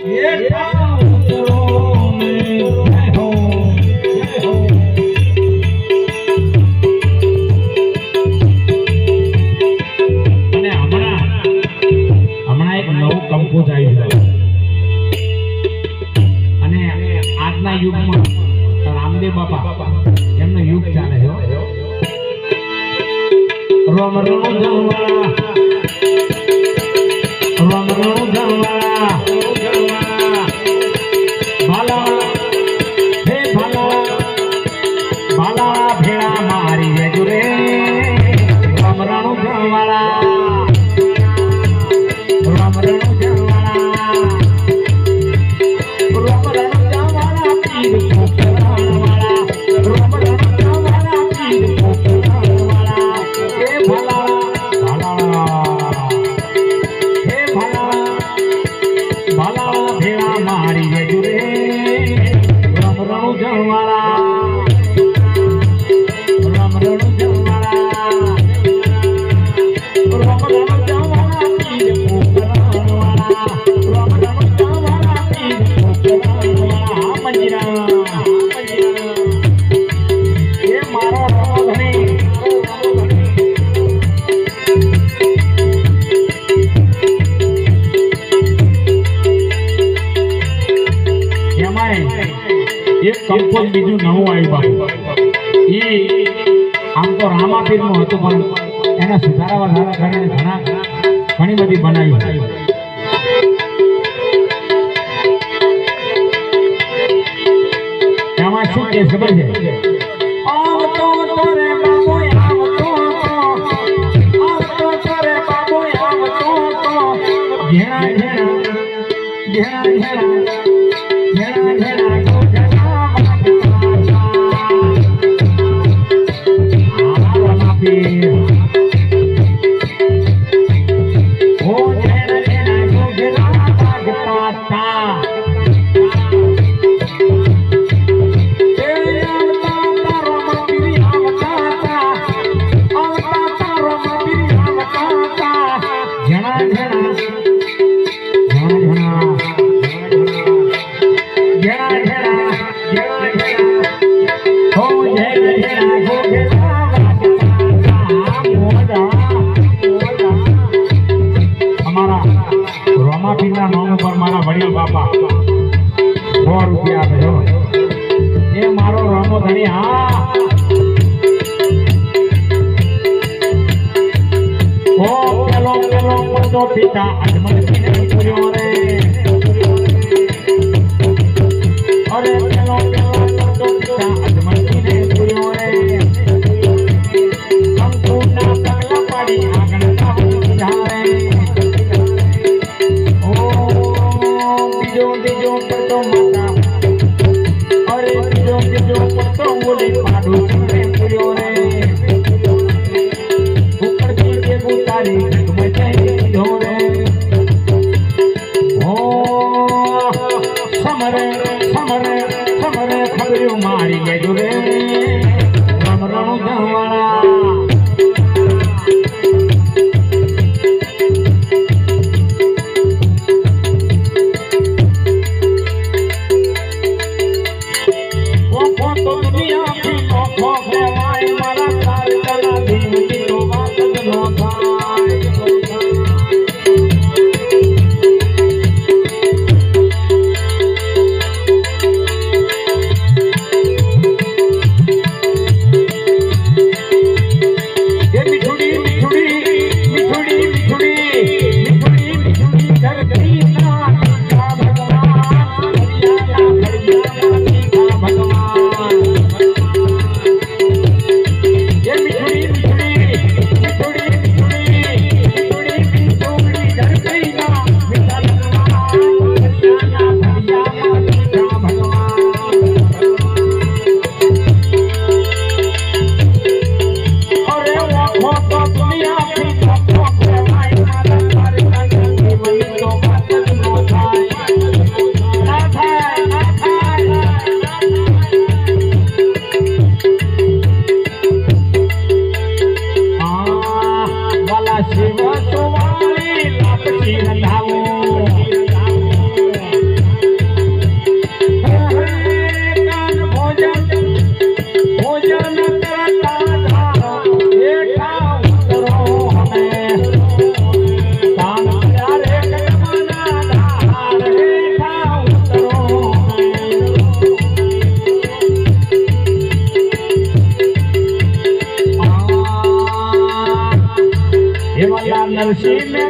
ये ठाकुरों में जय हो जय हो। અને હમણાં એક નવું કંપોઝ આવી છે અને આજના યુગમાં રામદેવ બાપા એમનો યુગ ચાલે છે રોમ રોમ જમવાળા રોમ રોમ જમવાળા ભાલા હે ભાલા ભાલા ભેળા મારી વેજુરે રોમ રોમ જમવાળા રોમ રોમ જમવાળા રોમ રોમ જમવાળા પીર પોકરાવાળા રોમ રોમ જમવાળા પીર પોકરાવાળા હે ભાલા ભાલા હે ભાલા ભાલા ભેળા મારી વેજુરે રોમ રોમ જમવાળા રોમ રોમ જમવાળા રોમ રોમ જમવાળા પીર પોકરાવાળા રોમ રોમ જમવાળા પીર પોકરાવાળા મંજીરા એ મારો રમોધણી એમાંય એક કંપોઝ બીજું નવું આવ્યું એ આમ તો રામાપીર નું હતું પણ એના સુધારા વધારા કરીને ઘણી બધી બનાવી એમાં શું કે ખબર છે આવતો તોરે બાબો આવતો આવતો તોરે બાબો આવતો ઘેણા ઘેણા ઘેણા ઘેણા ઘેણા ઘેણા ગોગના રામાપીર ઓ ઘેણા ઘેણા ગોગના વાગતા તા રામાપીરના નામ ઉપર મારા વડીલ બાપા 100 રૂપિયા આપે છે એ મારો રામો ધણી હા ઓ પેલો પેલો પડતો પિતા અજમલ પીને પૂર્યો રે અરે પેલો પેલો પડતો પિતા અજમલ પીને પૂર્યો રે અંકુરના પગલા પાડી આગળ કાબુ લીધા રે બીજો પડતો માતા અરે બીજો પડતો બોલી પાડું ચમરે પૂર્યો રે ઉપરથી કે ઉતારી ગમે જઈ ધોરે ઓ સમરે સમરે સમરે ખબર્યું મારી લેજો રે રામ રામ જવાળા ડોશી ને